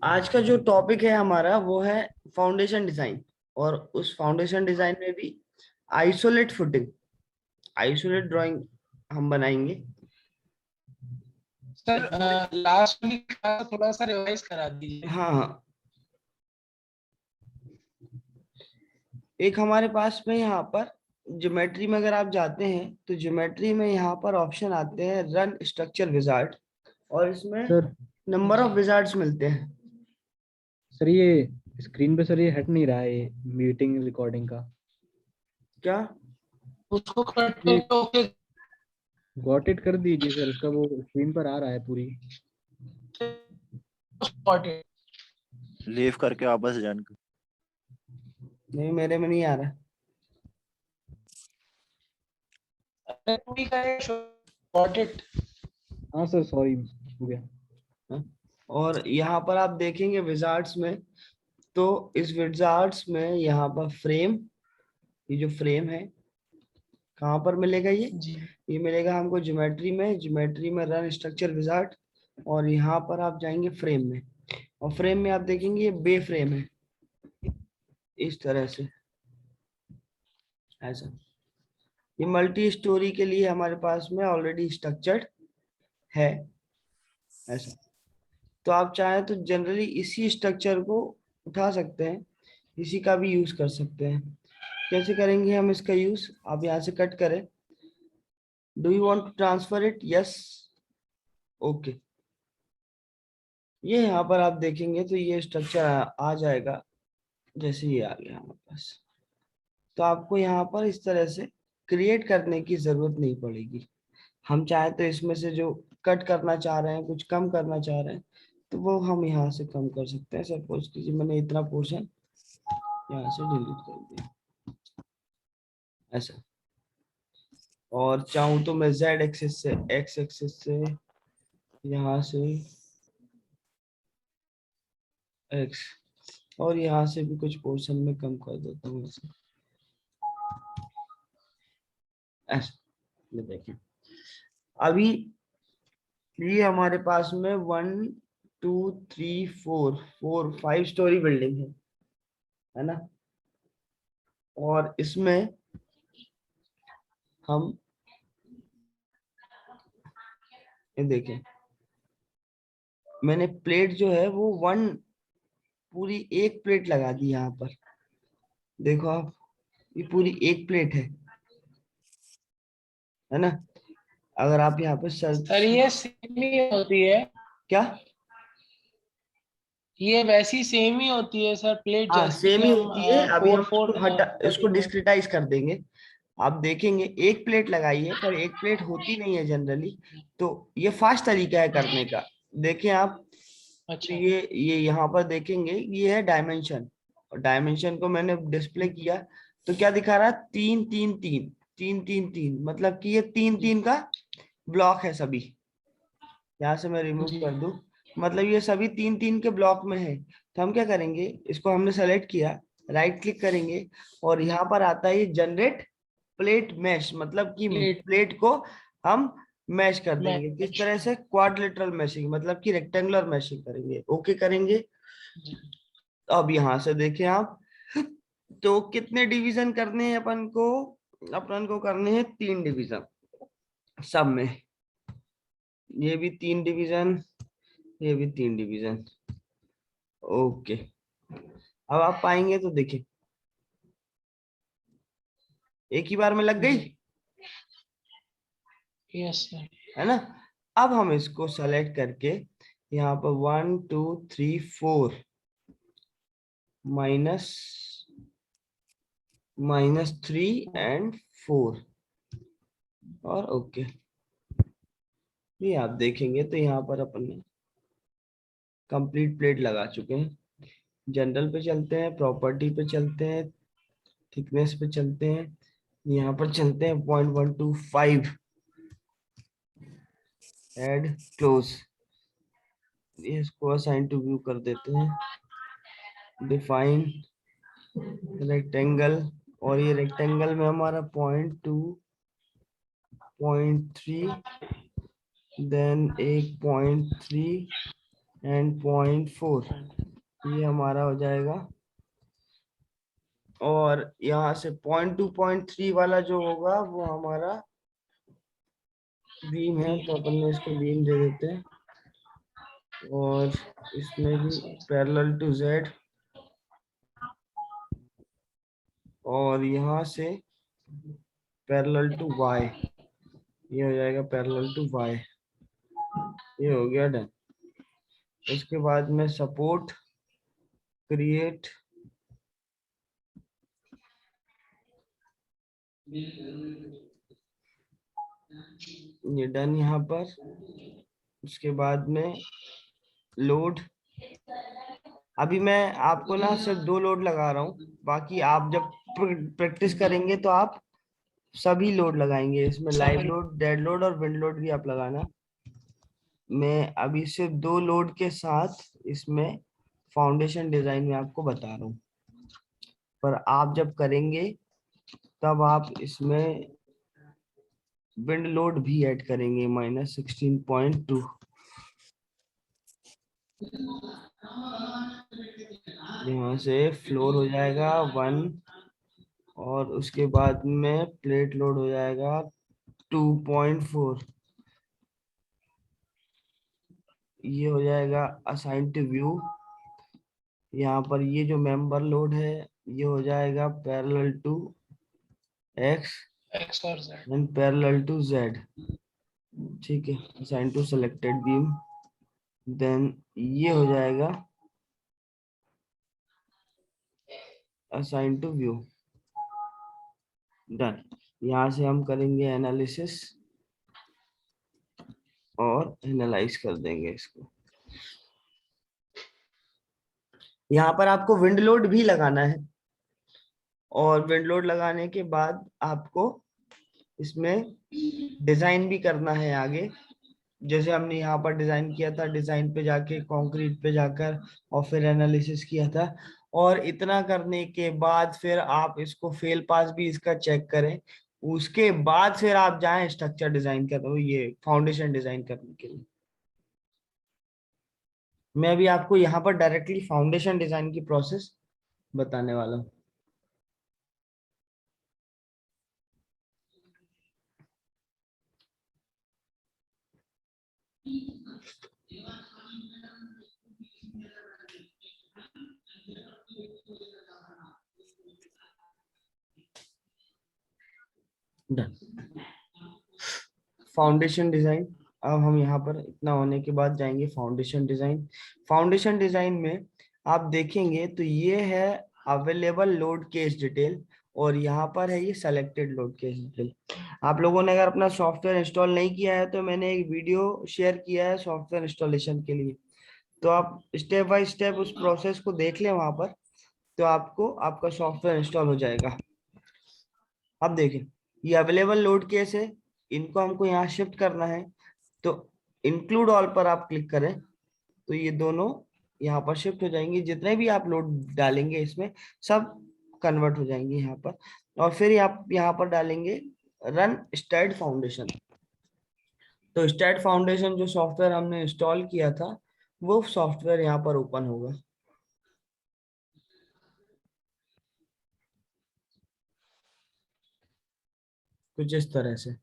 आज का जो टॉपिक है हमारा वो है फाउंडेशन डिजाइन। और उस फाउंडेशन डिजाइन में भी आइसोलेट फुटिंग, आइसोलेट ड्राइंग हम बनाएंगे। सर लास्ट वाली क्लास थोड़ा सा रिवाइज करा दीजिए। हाँ हाँ, एक हमारे पास में यहाँ पर ज्योमेट्री में अगर आप जाते हैं तो ज्योमेट्री में यहाँ पर ऑप्शन आते हैं रन स्ट्रक्चर विजार्ड, और इसमें sir number of G wizards मिलते हैं। सर ये स्क्रीन पे सर ये हट नहीं रहा है ये मीटिंग रिकॉर्डिंग का। क्या? उसको कट ये करके ओके गॉट इट कर दीजिए सर, उसका वो स्क्रीन पर आ रहा है पूरी। सॉर्टेड। लीव करके वापस ज्वाइन कर। नहीं, मेरे में नहीं आ रहा। पूरी का सॉर्टेड। हाँ सर सॉरी हो गया। हाँ? और यहाँ पर आप देखेंगे विजार्ड्स में, तो इस विजार्ड्स में यहाँ पर फ्रेम, ये जो फ्रेम है कहाँ पर मिलेगा जी ये मिलेगा हमको ज्योमेट्री में, ज्योमेट्री में रन स्ट्रक्चर विजार्ड। और यहाँ पर आप जाएंगे फ्रेम में, और फ्रेम में आप देखेंगे ये बे फ्रेम है इस तरह से, ऐसा। ये मल्टी स्टोरी के लिए हमारे पास में ऑलरेडी स्ट्रक्चर्ड है, ऐसा। तो आप चाहें तो जनरली इसी स्ट्रक्चर को उठा सकते हैं, इसी का भी यूज कर सकते हैं। कैसे करेंगे हम इसका यूज? आप यहाँ से कट करें। Do you want to transfer it? Yes, okay. ये यहाँ पर आप देखेंगे तो ये स्ट्रक्चर आ जाएगा, जैसे ये आ गया हमारे पास। तो आपको यहाँ पर इस तरह से क्रिएट करने की जरूरत नहीं पड़ेगी। हम चाहे तो इसमें से जो कट करना चाह रहे हैं, कुछ कम करना चाह रहे हैं, तो वो हम यहाँ से कम कर सकते हैं। सपोज कीजिए मैंने इतना पोर्शन यहाँ से डिलीट कर दिया, ऐसा। और चाहूँ तो मैं जेड एक्सिस से, एक्स एक्सिस से, यहाँ से एक्स, और यहाँ से भी कुछ पोर्शन में कम कर देता हूँ ऐसे, ऐसा। ये देखें, अभी ये हमारे पास में 1 2 3 4 5 स्टोरी बिल्डिंग है ना। और इसमें हम ये देखें, मैंने प्लेट जो है वो पूरी एक प्लेट लगा दी यहाँ पर। देखो आप, ये पूरी एक प्लेट है ना। अगर आप यहाँ पे सर सर्च, ये सेम ही होती है, क्या? ये वैसी सेम ही होती है सर प्लेट हाँ, जैसे सेम कि ही हम होती है। अभी हम फोर इसको फोर हटा, इसको कटिंग में। डिस्क्रिटाइज कर देंगे। आप देखेंगे एक प्लेट लगाई है, पर एक प्लेट होती नहीं है जनरली। तो ये फास्ट तरीका है करने का। देखें आप, तो अच्छा ये यहाँ पर देखेंगे, ये है डायमेंशन। और डायमेंशन को मैंने डिस्प्ले किया, तो क्या दिखा रहा है? 3 3 3, 3 3 3, मतलब कि ये 3 3 का ब्लॉक है सभी। यहाँ से मैं रिमूव जी कर दूं, मतलब ये सभी 3 3 के ब्लॉक में है। तो हम क्या करेंगे, इसको हमने सेलेक्ट किया, राइट क्लिक करेंगे, और जी यहाँ पर आता है ये जनरेट प्लेट मैश, मतलब कि प्लेट प्लेट को हम मैश कर देंगे। किस मैच। तरह से? क्वाड्रिलेटरल मैशिंग, मतलब कि रेक्टेंगुलर मैशिंग करेंगे। ओके करेंगे। जी अब यहाँ से देखें आप, तो कितने डिवीजन करने हैं अपन को? अपन को करने हैं 3 डिवीजन सब में। ये भी 3 डिवीजन, ये भी 3 डिवीजन। ओके, अब आप पाएंगे तो देखिए एक ही बार में लग गई, जी यस सर। है ना। अब हम इसको सेलेक्ट करके यहाँ पर 1 2 3 4 -3 and 4, और ओके। ये आप देखेंगे तो यहाँ पर अपन ने कंप्लीट प्लेट लगा चुके हैं। जनरल पे चलते हैं, प्रॉपर्टी पे चलते हैं, थिकनेस पे चलते हैं, यहाँ पर चलते हैं 0.125, ऐड क्लोज। इसको असाइन टू व्यू कर देते हैं, डिफाइन रेक्टेंगल। और ये रेक्टेंगल में हमारा 0.2 0.3, देन एक 0.3, एंड 0.4 ये हमारा हो जाएगा। और यहाँ से 0.2 0.3 वाला जो होगा वो हमारा बीम है, तो अपन ने इसको बीम दे देते हैं। और इसमें भी पैरेलल टू जेड, और यहाँ से पैरेलल टू वाई, ये हो जाएगा पैरेलल टू वाई। ये हो गया डन। उसके बाद में सपोर्ट क्रिएट, ये डन यहाँ पर। उसके बाद में लोड, अभी मैं आपको ना सिर्फ 2 लोड लगा रहा हूँ, बाकी आप जब प्रैक्टिस करेंगे तो आप सभी लोड लगाएंगे इसमें, लाइव लोड, डेड लोड और विंड लोड भी आप लगाना। मैं अभी सिर्फ 2 लोड के साथ इसमें फाउंडेशन डिजाइन में आपको बता रहा हूँ, पर आप जब करेंगे तब आप इसमें विंड लोड भी ऐड करेंगे -16.2। यहाँ से फ्लोर हो जाएगा 1, और उसके बाद में प्लेट लोड हो जाएगा 2.4। ये हो जाएगा असाइन टू व्यू। यहाँ पर ये जो मेंबर लोड है ये हो जाएगा पैरेलल टू एक्स एक्स और Z. And parallel to Z. ठीक है, assign to selected beam. Then ये हो जाएगा असाइन टू व्यू। डन। यहाँ से हम करेंगे एनालिसिस और एनालाइज कर देंगे इसको। यहाँ पर आपको विंड लोड भी लगाना है, और विंड लोड लगाने के बाद आपको इसमें डिजाइन भी करना है आगे, जैसे हमने यहाँ पर डिजाइन किया था, डिजाइन पे जाके कंक्रीट पे जाकर और फिर एनालिसिस किया था। और इतना करने के बाद फिर आप इसको फेल पास भी इसका चेक करें, उसके बाद फिर आप जाएं स्ट्रक्चर डिजाइन कर, ये फाउंडेशन डिजाइन करने के लिए। मैं अभी आपको यहाँ पर डायरेक्टली फाउंडेशन डिजाइन की प्रोसेस बताने वाला हूँ। फाउंडेशन डिजाइन, अब हम यहाँ पर इतना होने के बाद जाएंगे फाउंडेशन डिजाइन। फाउंडेशन डिजाइन में आप देखेंगे तो ये है अवेलेबल लोड केस डिटेल, और यहाँ पर है ये सेलेक्टेड लोड केस डिटेल। आप लोगों ने अगर अपना सॉफ्टवेयर इंस्टॉल नहीं किया है तो मैंने एक वीडियो शेयर किया है सॉफ्टवेयर इंस्टॉलेशन के लिए, तो आप स्टेप बाय स्टेप उस प्रोसेस को देख लें वहां पर, तो आपको आपका सॉफ्टवेयर इंस्टॉल हो जाएगा। अब देखें, ये अवेलेबल लोड केस है, इनको हमको यहाँ शिफ्ट करना है, तो इंक्लूड ऑल पर आप क्लिक करें तो ये दोनों यहाँ पर शिफ्ट हो जाएंगे। जितने भी आप लोड डालेंगे इसमें सब कन्वर्ट हो जाएंगे यहाँ पर। और फिर आप यहाँ पर डालेंगे रन स्टैड फाउंडेशन, तो स्टैड फाउंडेशन जो सॉफ्टवेयर हमने इंस्टॉल किया था वो सॉफ्टवेयर यहाँ पर ओपन होगा। कुछ इस तरह से,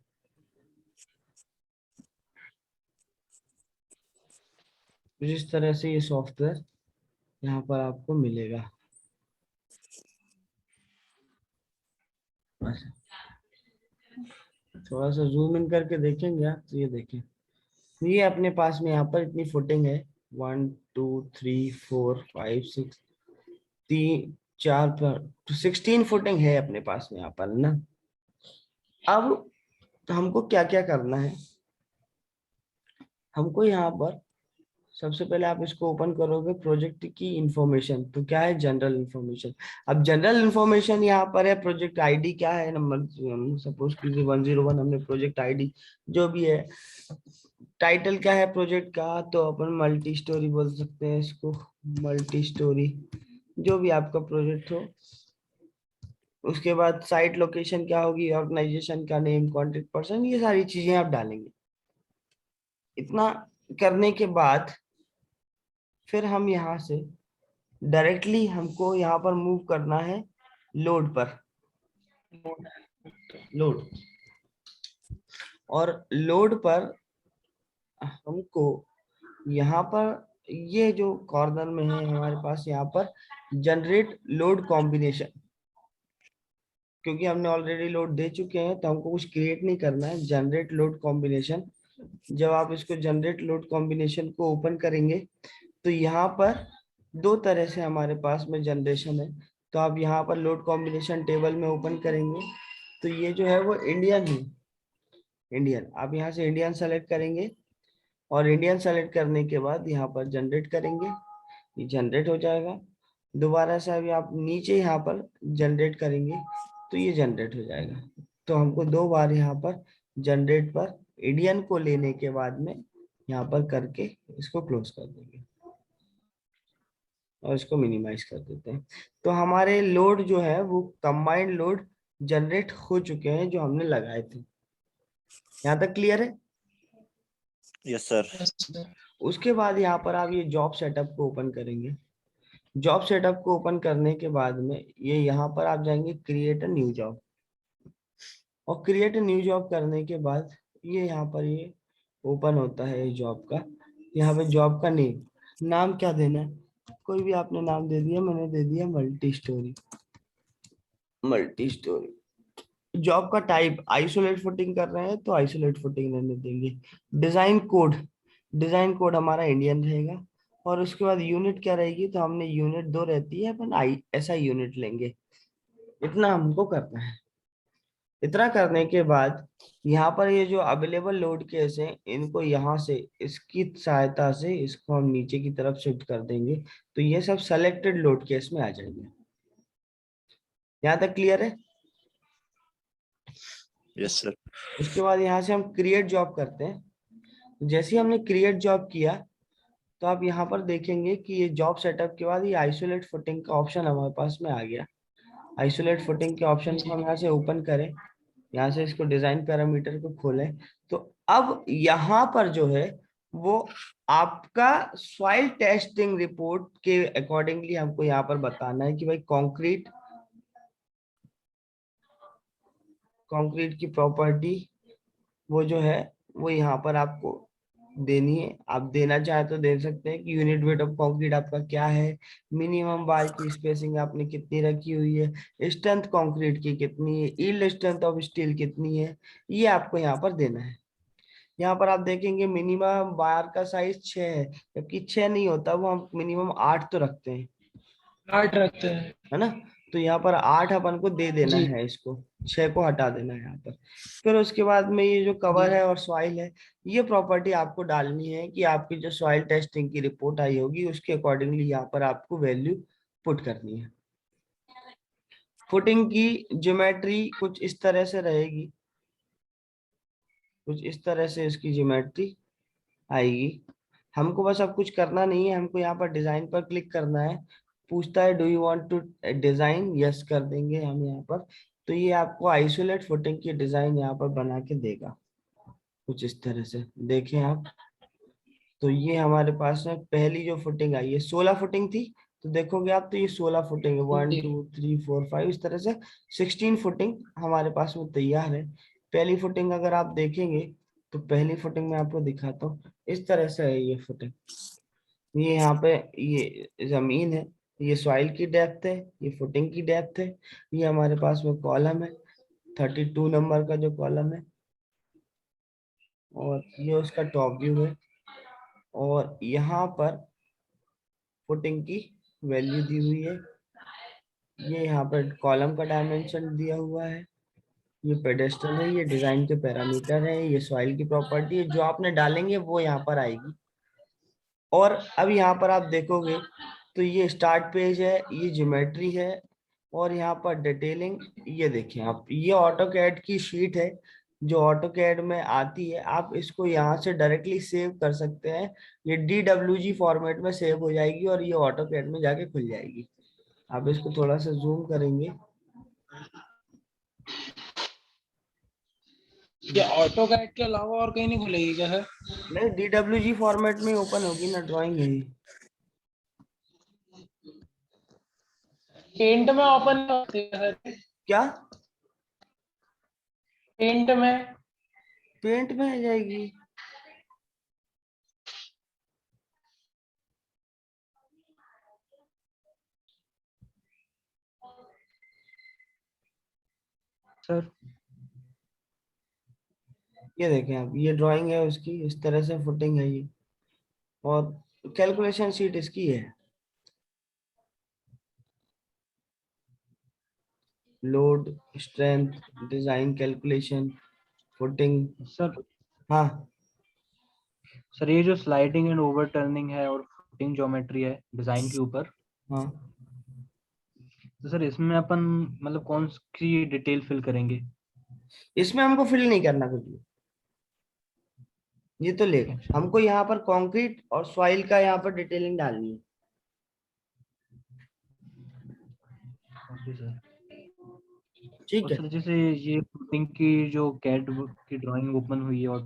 इस तरह से ये सॉफ्टवेयर यहाँ पर आपको मिलेगा। थोड़ा सा जूम इन करके देखेंगे आप तो ये देखें, ये अपने पास में यहाँ पर इतनी फुटिंग है 1 2 3 4 5 6 3 4 16 फुटिंग है अपने पास में यहाँ पर ना। अब तो हमको क्या क्या करना है, हमको यहाँ पर सबसे पहले आप इसको ओपन करोगे प्रोजेक्ट की इंफॉर्मेशन, तो क्या है जनरल इंफॉर्मेशन। अब जनरल इंफॉर्मेशन यहाँ पर है प्रोजेक्ट आईडी क्या है, नंबर सपोज कीजिए 101 हमने प्रोजेक्ट आईडी जो भी है। टाइटल क्या है प्रोजेक्ट का, तो अपन मल्टी स्टोरी बोल सकते हैं इसको, मल्टी स्टोरी जो भी आपका प्रोजेक्ट हो। उसके बाद साइट लोकेशन क्या होगी, ऑर्गेनाइजेशन का नेम, कॉन्टेक्ट पर्सन, ये सारी चीजें आप डालेंगे। इतना करने के बाद फिर हम यहाँ से डायरेक्टली हमको यहाँ पर मूव करना है लोड पर, लोड। और लोड पर हमको यहाँ पर ये जो कॉर्नर में है हमारे पास यहाँ पर जनरेट लोड कॉम्बिनेशन, क्योंकि हमने ऑलरेडी लोड दे चुके हैं तो हमको कुछ क्रिएट नहीं करना है। जनरेट लोड कॉम्बिनेशन, जब आप इसको जनरेट लोड कॉम्बिनेशन को ओपन करेंगे तो यहाँ पर दो तरह से हमारे पास में जनरेशन है। तो आप यहाँ पर लोड कॉम्बिनेशन टेबल में ओपन करेंगे तो ये जो है वो इंडियन है, इंडियन। आप यहाँ से इंडियन सेलेक्ट करेंगे और इंडियन सेलेक्ट करने के बाद यहाँ पर जनरेट करेंगे, ये जनरेट हो जाएगा। दोबारा से अभी आप नीचे यहाँ पर जनरेट करेंगे तो ये जनरेट हो जाएगा। तो हमको 2 बार यहाँ पर जनरेट पर इंडियन को लेने के बाद में यहाँ पर करके इसको क्लोज कर देंगे और इसको मिनिमाइज कर देते हैं। तो हमारे लोड जो है वो कंबाइंड लोड जनरेट हो चुके हैं जो हमने लगाए थे। यहाँ तक क्लियर है? Yes sir. उसके बाद यहाँ पर आप ये जॉब सेटअप को ओपन करेंगे। जॉब सेटअप को ओपन करने के बाद में ये यहाँ पर आप जाएंगे क्रिएट अ न्यू जॉब, और क्रिएट अ न्यू जॉब करने के बाद ये यहाँ पर ये ओपन होता है जॉब का। यहाँ पे जॉब का नाम क्या देना है, कोई भी आपने नाम दे दिया, मैंने दे दिया multi storey. Multi storey. Job का टाइप आइसोलेट फुटिंग कर रहे हैं तो आइसोलेट फुटिंग रहने देंगे। डिजाइन कोड, डिजाइन कोड हमारा इंडियन रहेगा। और उसके बाद यूनिट क्या रहेगी, तो हमने यूनिट 2 रहती है अपन ऐसा यूनिट लेंगे। इतना हमको करना है। इतना करने के बाद यहाँ पर ये जो अवेलेबल लोड केस है इनको यहाँ से इसकी सहायता से इसको हम नीचे की तरफ शिफ्ट कर देंगे तो ये सब सेलेक्टेड लोड केस में आ जाएंगे। यहाँ तक क्लियर है? Yes sir. उसके बाद यहाँ से हम क्रिएट जॉब करते हैं। जैसे ही हमने क्रिएट जॉब किया तो आप यहाँ पर देखेंगे कि ये जॉब सेटअप के बाद ये आइसोलेट फुटिंग का ऑप्शन हमारे पास में आ गया। आइसोलेट फुटिंग के ऑप्शन को हम यहाँ से ओपन करें, यहाँ से इसको डिजाइन पैरामीटर को खोलें तो अब यहाँ पर जो है वो आपका सॉइल टेस्टिंग रिपोर्ट के अकॉर्डिंगली हमको यहाँ पर बताना है कि भाई कंक्रीट की प्रॉपर्टी वो जो है वो यहाँ पर आपको देनी है। आप देना चाहे तो दे सकते हैं कि यूनिट वेट ऑफ कंक्रीट आपका क्या है, मिनिमम बार की स्पेसिंग आपने कितनी रखी हुई है, स्ट्रेंथ कंक्रीट की कितनी है, यील्ड स्ट्रेंथ ऑफ स्टील कितनी है, ये आपको यहाँ पर देना है। यहाँ पर आप देखेंगे मिनिमम बार का साइज 6 है, जबकि 6 नहीं होता, वो हम मिनिमम 8 तो रखते हैं, 8 रखते हैं, है ना। तो यहाँ पर 8 अपन को दे देना है, इसको 6 को हटा देना है यहाँ पर। फिर उसके बाद में ये जो कवर है और सॉइल है, ये प्रॉपर्टी आपको डालनी है कि आपकी जो सॉइल टेस्टिंग की रिपोर्ट आई होगी उसके अकॉर्डिंगली यहाँ पर आपको वैल्यू पुट करनी है। फुटिंग की ज्योमेट्री कुछ इस तरह से रहेगी, कुछ इस तरह से इसकी ज्योमेट्री आएगी। हमको बस अब कुछ करना नहीं है, हमको यहाँ पर डिजाइन पर क्लिक करना है। पूछता है do you want to design, yes कर देंगे हम यहाँ पर। तो ये आपको आइसोलेट फुटिंग की डिजाइन यहाँ पर बना के देगा कुछ इस तरह से, देखें आप। तो ये हमारे पास में पहली जो फुटिंग आई है 16 फुटिंग थी, तो देखोगे आप तो ये 16 फुटिंग है, 1 2 3 4 5 इस तरह से 16 फुटिंग हमारे पास में तैयार है। पहली फुटिंग अगर आप देखेंगे तो पहली फुटिंग में आपको दिखाता हूँ, इस तरह से है ये फुटिंग। ये यहाँ पे ये जमीन है, ये सॉइल की डेप्थ है, ये फुटिंग की डेप्थ है, ये हमारे पास में कॉलम है 32 नंबर का जो कॉलम है, और ये उसका टॉप व्यू है। और यहाँ पर फुटिंग की वैल्यू दी हुई है, ये यहाँ पर कॉलम का डायमेंशन दिया हुआ है, ये पेडेस्टल है, ये डिजाइन के पैरामीटर है, ये सॉइल की प्रॉपर्टी है, जो आपने डालेंगे वो यहाँ पर आएगी। और अब यहाँ पर आप देखोगे तो ये स्टार्ट पेज है, ये ज्योमेट्री है, और यहाँ पर डिटेलिंग, ये देखें आप, ये ऑटोकैड की शीट है जो ऑटोकैड में आती है। आप इसको यहाँ से डायरेक्टली सेव कर सकते हैं, ये DWG फॉर्मेट में सेव हो जाएगी और ये ऑटोकैड में जाके खुल जाएगी। आप इसको थोड़ा सा जूम करेंगे, ये ऑटोकैड के अलावा और कहीं नहीं खुलेगी क्या सर? नहीं DWG फॉर्मेट में ओपन होगी ना, ड्राइंग है ये। पेंट में ओपन होती है सर, क्या पेंट में। पेंट में आ जाएगी? सर ये देखें आप, ये ड्राइंग है उसकी, इस तरह से फुटिंग है ये, और कैलकुलेशन शीट इसकी है। Load, strength, design, calculation, footing. Sir हाँ सर ये जो स्लाइडिंग एंड ओवरटर्निंग है और फुटिंग ज्योमेट्री है डिजाइन के ऊपर, हाँ, तो सर इसमें अपन मतलब कौन सी डिटेल फिल करेंगे? इसमें हमको फिल नहीं करना कुछ भी। ये तो ले, अच्छा, हमको यहाँ पर कंक्रीट और सॉइल का यहाँ पर डिटेलिंग डालनी है। Okay sir. ठीक और है। सर जैसे ये फुटिंग की जो कैड की ड्राइंग ओपन हुई है और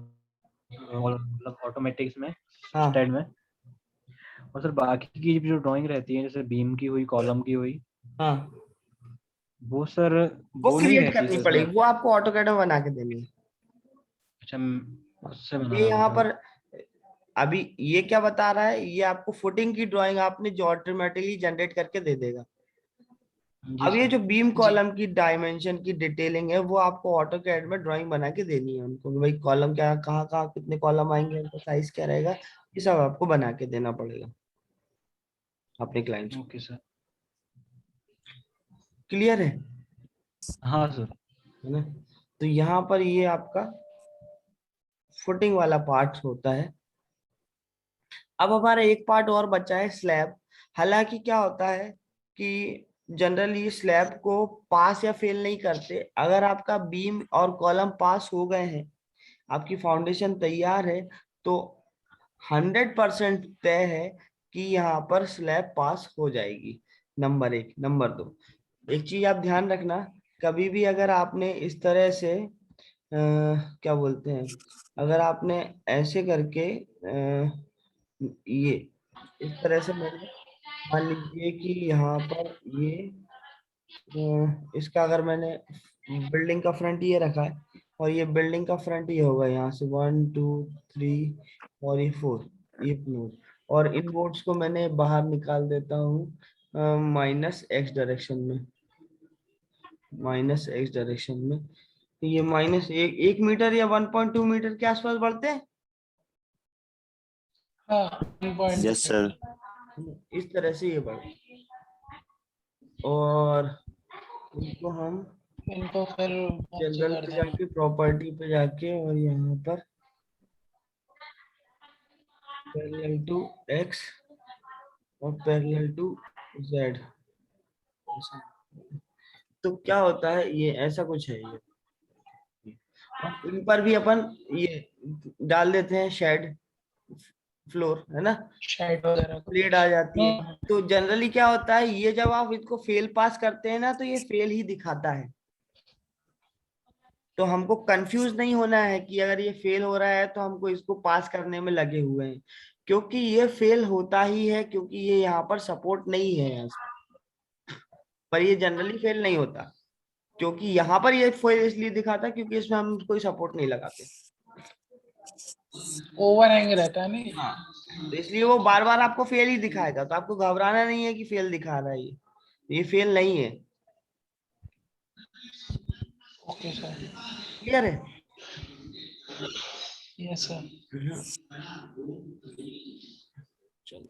मतलब ऑटोमेटिक्स में, हाँ, स्टेड में, और सर बाकी की जो ड्राइंग रहती है जैसे बीम की हुई, कॉलम की हुई, हाँ, वो सर वो वो नहीं क्रिएट रहती करनी सर इसमें? पड़ेगी, वो आपको ऑटोकैड में बना के देनी है। अच्छा, उससे ये बनाना यहाँ पड़ेगा। पर अभी ये क्या बता रहा है, ये आपको फुटिंग की ड्राइंग आपने जो ऑटोमेटिकली जनरेट करके दे देगा। जी अब ये सर। जो बीम जी कॉलम की डायमेंशन की डिटेलिंग है, वो आपको ऑटोकैड में ड्राइंग बना के देनी है उनको, कि भाई कॉलम क्या, कहाँ कहाँ कितने कॉलम आएंगे, उनका साइज क्या रहेगा, ये सब आपको बना के देना पड़ेगा अपने क्लाइंट्स को। Okay sir. क्लियर है? हाँ सर। है ना? तो यहाँ पर ये आपका फुटिंग वाला पार्ट होता है। अब हमारा एक पार्ट और बचा है, स्लैब। हालांकि क्या होता है कि जनरली स्लैब को पास या फेल नहीं करते। अगर आपका बीम और कॉलम पास हो गए हैं, आपकी फाउंडेशन तैयार है, तो 100% तय है कि यहाँ पर स्लैब पास हो जाएगी। नंबर एक। नंबर दो, एक चीज आप ध्यान रखना, कभी भी अगर आपने इस तरह से क्या बोलते हैं, अगर आपने ऐसे करके ये इस तरह से, मैंने मान लीजिए कि यहाँ पर ये इसका अगर मैंने बिल्डिंग का फ्रंट ये रखा है, और ये बिल्डिंग का फ्रंट ये होगा, यहाँ से 1 2 3 और ये 4, ये फ्लोर, और इन बोर्ड्स को मैंने बाहर निकाल देता हूँ -x डायरेक्शन में, -x डायरेक्शन में। तो ये एक मीटर या 1.2 मीटर के आसपास बढ़ते हैं। हाँ, 1.2। Yes sir. इस तरह से ये बढ़, और इनको हम इनको फिर नीचे जनरल कर पे देना। जाके, प्रॉपर्टी पे जाके, और यहाँ पर पैरेलल टू x और पैरेलल टू z। तो क्या होता है, ये ऐसा कुछ है ये। और इन पर भी अपन ये डाल देते हैं शेड फ्लोर, है ना, शेड वगैरह प्लेट कुछ। आ जाती है। हम्म। तो जनरली क्या होता है, ये जब आप इसको फेल पास करते हैं ना, तो ये फेल ही दिखाता है। तो हमको कंफ्यूज नहीं होना है कि अगर ये फेल हो रहा है तो हमको इसको पास करने में लगे हुए हैं, क्योंकि ये फेल होता ही है, क्योंकि ये यहाँ पर सपोर्ट नहीं है यहाँ से। पर ये जनरली फेल नहीं होता, क्योंकि यहाँ पर ये फेल इसलिए दिखाता है क्योंकि इसमें हम कोई सपोर्ट नहीं लगाते। ओवरहैंग रहता है नहीं। हाँ, तो इसलिए वो बार बार आपको फेल ही दिखाएगा, तो आपको घबराना नहीं है कि फेल दिखा रहा है, ये फेल नहीं है। Okay sir. क्लियर है? Yes sir. चलो,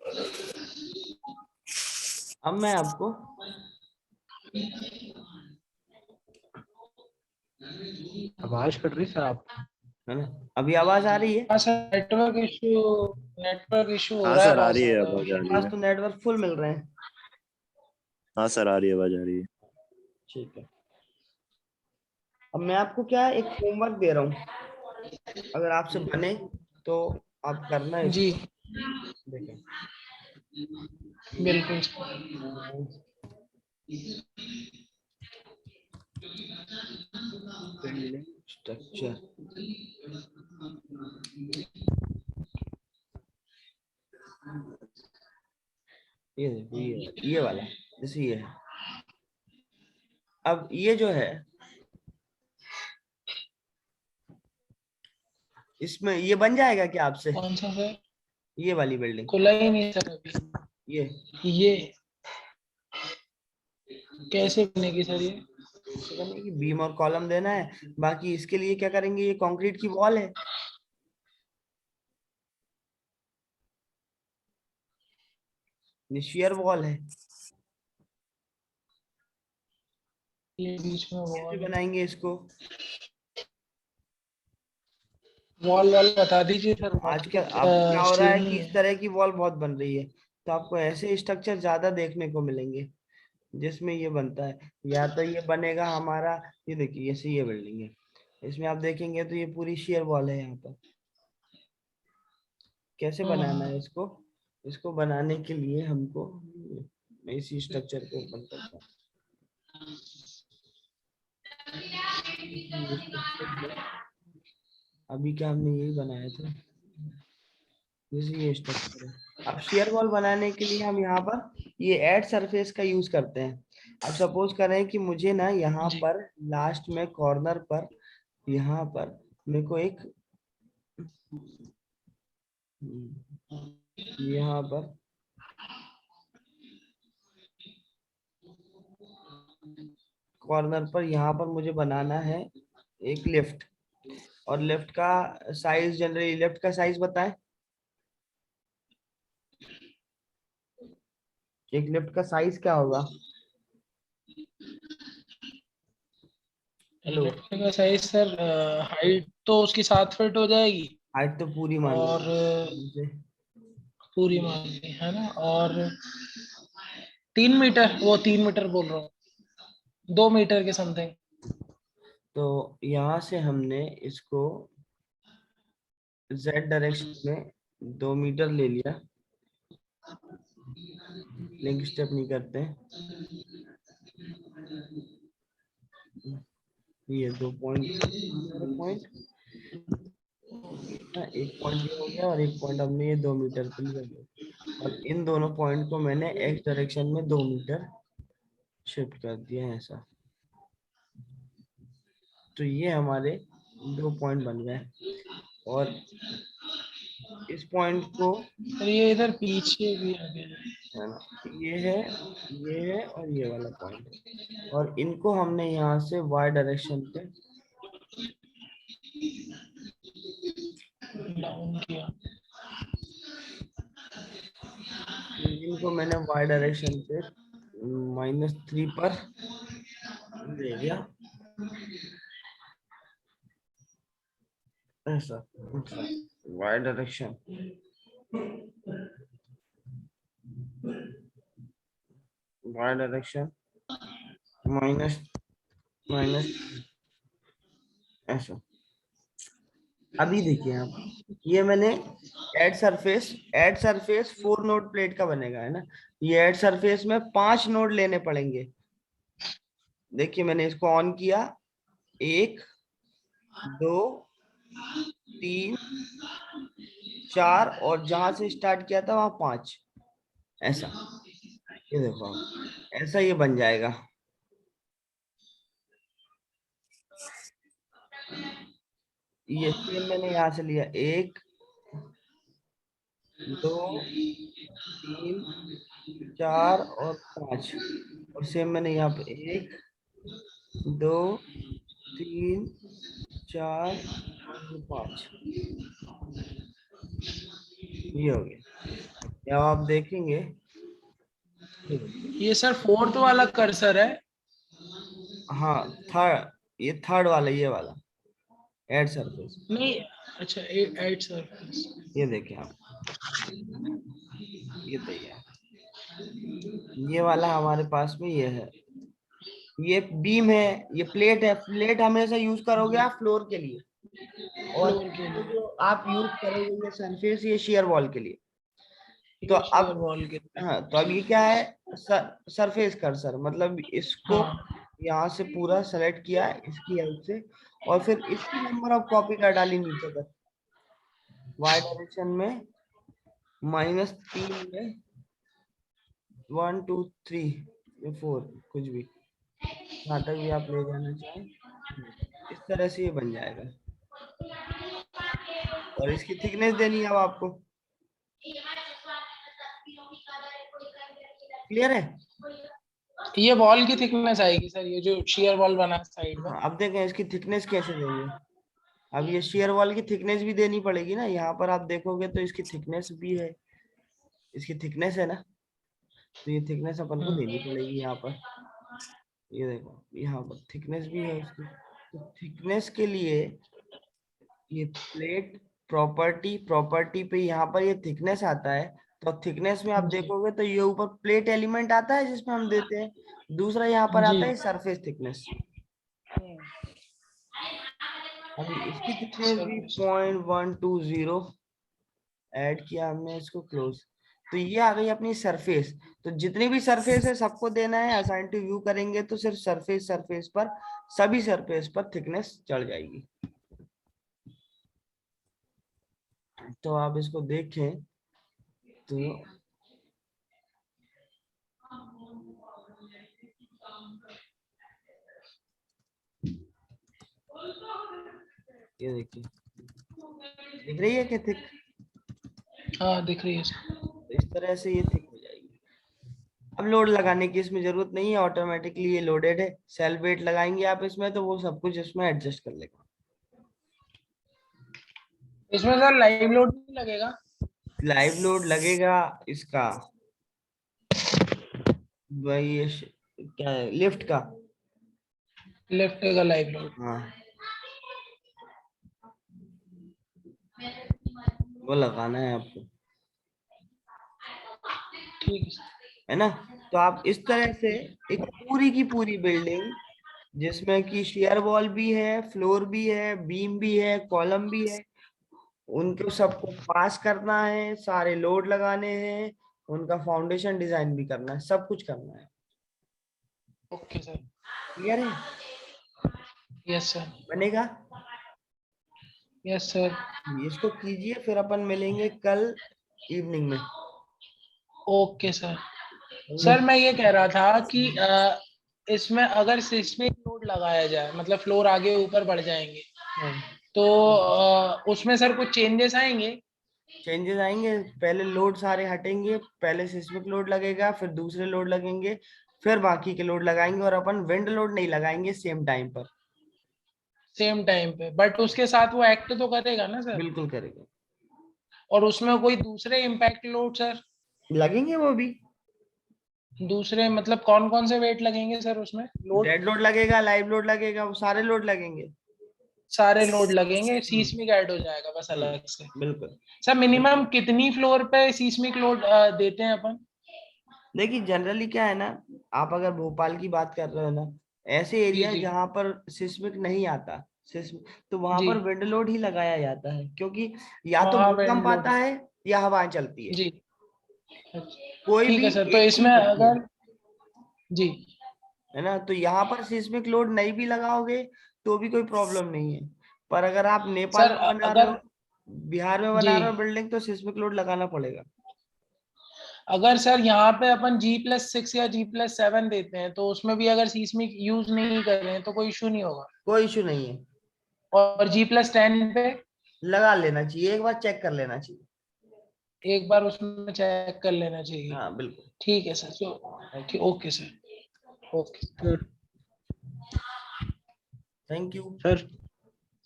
अब मैं आपको आवाज कट रही सर आप? है ना, अभी आवाज आ रही है? हाँ सर, नेटवर्क इशू हो हाँ रहा है सर, आ बहुत रही है, ज्यादा। आवाज आ मेरे रही पास है। तो नेटवर्क फुल मिल रहे हैं। हाँ सर, आ रही है, आवाज आ रही है। ठीक है। अब मैं आपको क्या है, एक होमवर्क दे रहा हूँ, अगर आपसे बने तो आप करना है जी, इसको। देखें, बिल्कुल सर। बिल्डिंग स्ट्रक्चर, ये देखो, ये वाला, जैसे ये है, अब ये जो है इसमें ये बन जाएगा क्या आपसे, कौन सा सर? ये वाली बिल्डिंग, खुला ही नहीं सर अभी। ये कैसे बनेगी सर ये? इससे बनेगी, बीम और कॉलम देना है, बाकी इसके लिए क्या करेंगे, ये कंक्रीट की वॉल है, ये शियर वॉल है, ये बीच में कैसे वॉल है। बनाएंगे इसको। वॉल वाल बता दीजिए सर। आजकल अब क्या हो रहा है कि इस स्टील। तरह की वॉल बहुत बन रही है, तो आपको ऐसे स्ट्रक्चर ज्यादा देखने को मिलेंगे जिसमें ये बनता है। या तो ये बनेगा हमारा, ये देखिए जैसे ये बिल्डिंग है, इसमें आप देखेंगे तो ये पूरी शेयर वॉल है यहाँ पर। कैसे बनाना है इसको, इसको बनाने के लिए हमको मैं इसी स्ट्रक्चर को ओपन करता हूँ। ये structure है, अभी क्या हमने यही बनाया था, जैसे ये स्ट्रक्चर है। अब शेयर वॉल बनाने के लिए हम यहाँ पर ये ऐड सरफेस का यूज करते हैं। अब सपोज करें कि मुझे ना यहाँ जी। पर लास्ट में कॉर्नर पर, यहाँ पर मेरे को एक यहाँ पर कॉर्नर पर यहाँ पर मुझे बनाना है एक लिफ्ट, और लिफ्ट का साइज, जनरली लिफ्ट का साइज बताएं, एक लिफ्ट का साइज क्या होगा। हेलो, लिफ्ट का साइज सर, हाइट तो उसकी 7 फीट हो जाएगी। हाइट तो पूरी मान और लो, पूरी मान ली है ना। और 3 मीटर, वो 3 मीटर बोल रहा हूँ, 2 मीटर के समथिंग। तो यहाँ से हमने इसको z डायरेक्शन में 2 मीटर ले लिया, लिंक स्टेप नहीं करते हैं, ये 2 पॉइंट, एक पॉइंट ये हो गया और एक पॉइंट हमने ये 2 मीटर पे लिया, और इन दोनों पॉइंट को मैंने x डायरेक्शन में 2 मीटर शिफ्ट कर दिया है ऐसा। तो ये हमारे 2 पॉइंट बन गए, और इस पॉइंट को, और ये इधर पीछे भी आ गया। है ना, ये है और ये वाला पॉइंट है, और इनको हमने यहाँ से y डायरेक्शन पे डाउन किया। इनको मैंने y डायरेक्शन पे -3 पर ले लिया ऐसा, y direction, y direction minus minus ऐसा। अभी देखिए आप, ये मैंने ऐड सरफेस 4 नोड प्लेट का बनेगा, है ना, ये ऐड सरफेस में 5 नोड लेने पड़ेंगे। देखिए मैंने इसको ऑन किया, 1 2 3 4, और जहां से स्टार्ट किया था वहां 5, ऐसा। ये देखो आप, ऐसा ये बन जाएगा। ये सेम मैंने यहाँ से लिया, 1 2 3 4 और 5, और सेम मैंने यहाँ पे 1 2 3 4 और 5, ये हो गया। अब आप देखेंगे, ये सर फोर्थ वाला कर्सर है। हाँ थर्ड, ये थर्ड वाला, ये वाला ऐड सरफेस, नहीं, अच्छा 8 सरफेस। ये देखें आप, ये तैयार, ये वाला हमारे पास में ये है, ये बीम है, ये प्लेट है। प्लेट हमेशा यूज करोगे आप फ्लोर के लिए, और फ्लोर के ये लिए। जो आप यूज करोगे ये सरफेस, ये शेयर वॉल के लिए। तो ये शेयर अब, वॉल के लिए। हाँ तो अब ये क्या है, सरफेस कर्सर, मतलब इसको हाँ। यहाँ से पूरा सेलेक्ट किया इसकी हेल्प से, और फिर इसकी नंबर ऑफ कॉपी कर डाली नीचे तक, y डायरेक्शन में -3 में 1 2 3 4, कुछ भी जहाँ तक भी आप ले जाना चाहें, इस तरह से ये बन जाएगा। और इसकी थिकनेस देनी है अब आपको, क्लियर है? ये वॉल की थिकनेस आएगी सर, ये जो शेयर वॉल बना है साइड में। हाँ, अब देखें इसकी थिकनेस कैसे देंगे। अब ये शेयर वॉल की थिकनेस भी देनी पड़ेगी ना, यहाँ पर आप देखोगे तो इसकी थिकनेस भी है, इसकी थिकनेस है ना, तो ये थिकनेस अपन को देनी पड़ेगी यहाँ पर। ये देखो यहाँ पर थिकनेस भी है उसकी, तो थिकनेस के लिए ये प्लेट प्रॉपर्टी पे यहाँ पर ये थिकनेस आता है। तो थिकनेस में आप जी देखोगे तो ये ऊपर प्लेट एलिमेंट आता है जिसमें हम देते हैं, दूसरा यहाँ पर जी। आता है सरफेस थिकनेस। अभी इसकी थिकनेस भी 0.120 ऐड किया हमने इसको क्लोज, तो ये आ गई अपनी सरफेस। तो जितनी भी सरफेस है सबको देना है, असाइन टू व्यू करेंगे तो सिर्फ सरफेस पर, सभी सरफेस पर थिकनेस चढ़ जाएगी। तो आप इसको देखें तो ये देखिए, दिख रही है क्या थिक? हाँ दिख रही है सर। तो इस तरह से ये थिक हो जाएगी। अब लोड लगाने की इसमें जरूरत नहीं है, ऑटोमेटिकली ये लोडेड है। सेल्फ वेट लगाएंगे आप इसमें तो वो सब कुछ इसमें एडजस्ट कर लेगा। इसमें सर लाइव लोड नहीं लगेगा? लाइव लोड लगेगा इसका, भाई ये क्या है, लिफ्ट का। लेफ्ट का लाइव लोड। हाँ, वो लगाना है आपको, ठीक है सर। है ना। तो आप इस तरह से एक पूरी की पूरी बिल्डिंग जिसमें कि शेयर वॉल भी है, फ्लोर भी है, बीम भी है, कॉलम भी है, उनको सबको पास करना है, सारे लोड लगाने हैं, उनका फाउंडेशन डिजाइन भी करना है, सब कुछ करना है। Okay sir. क्लियर है? Yes sir. बनेगा? Yes sir. इसको कीजिए, फिर अपन मिलेंगे कल इवनिंग में। Okay sir. सर मैं ये कह रहा था कि इसमें अगर सिस्मिक लोड लगाया जाए, मतलब फ्लोर आगे ऊपर बढ़ जाएंगे, तो उसमें सर कुछ चेंजेस आएंगे? चेंजेस आएंगे, पहले लोड सारे हटेंगे, पहले सिस्मिक लोड लगेगा, फिर दूसरे लोड लगेंगे, फिर बाकी के लोड लगाएंगे, और अपन विंड लोड नहीं लगाएंगे सेम टाइम पर। सेम टाइम पे, बट उसके साथ वो एक्ट तो करेगा ना सर? बिल्कुल करेगा। और उसमें कोई दूसरे इम्पैक्ट लोड सर? लगेंगे वो भी, दूसरे मतलब कौन कौन से वेट लगेंगे सर उसमें लोड? डेड लोड लगेगा, लाइव लोड लगेगा, वो सारे लोड लगेंगे। सारे लोड लगेंगे, सीस्मिक ऐड हो जाएगा बस अलग से। बिल्कुल। सर मिनिमम कितनी फ्लोर पे सीस्मिक लोड देते हैं अपन? देखिए जनरली क्या है ना, आप अगर भोपाल की बात कर रहे हो ना, ऐसे जी एरिया जी जहाँ पर सिस्मिक नहीं आता सिस्मिक, तो वहां जी। पर विंड लोड ही लगाया जाता है, क्योंकि या तो वहां भूकंप विंड लोड। आता है या हवाएं चलती है, जी। कोई ठीक भी है सर, तो एक इसमें चीज होती है अगर जी है ना। तो यहाँ पर सिस्मिक लोड नहीं भी लगाओगे तो भी कोई प्रॉब्लम नहीं है, पर अगर आप नेपाल सर में बना रहे अगर हो, बिहार में जी बना रहे हो बिल्डिंग, तो सिस्मिक लोड लगाना पड़ेगा। अगर सर यहाँ पे अपन G+6 या G+7 देते हैं, तो उसमें भी अगर सीस्मिक यूज नहीं कर रहे हैं तो कोई इशू नहीं होगा? कोई इशू नहीं है, और G+10 पे लगा लेना चाहिए, एक बार चेक कर लेना चाहिए। एक बार उसमें चेक कर लेना चाहिए। हाँ बिल्कुल। ठीक है सर, ठीक, okay sir, okay sir thank you. Sir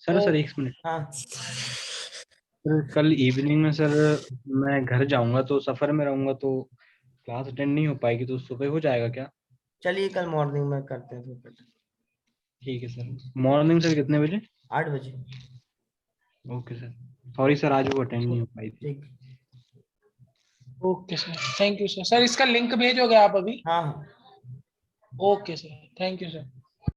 sir sir एक मिनट। हाँ सर कल इवनिंग में सर मैं घर जाऊंगा, तो सफर में रहूंगा, तो क्लास अटेंड नहीं हो पाएगी, तो सुबह हो जाएगा क्या? चलिए कल मॉर्निंग में करते हैं फिर। ठीक है सर। मॉर्निंग सर कितने बजे? 8 बजे। Okay sir. सॉरी सर, आज वो अटेंड नहीं हो पाई थी। ठीक। Okay sir, thank you sir. Sir इसका लिंक भेजोगे आप अभी? हाँ हाँ। Okay sir, thank you sir.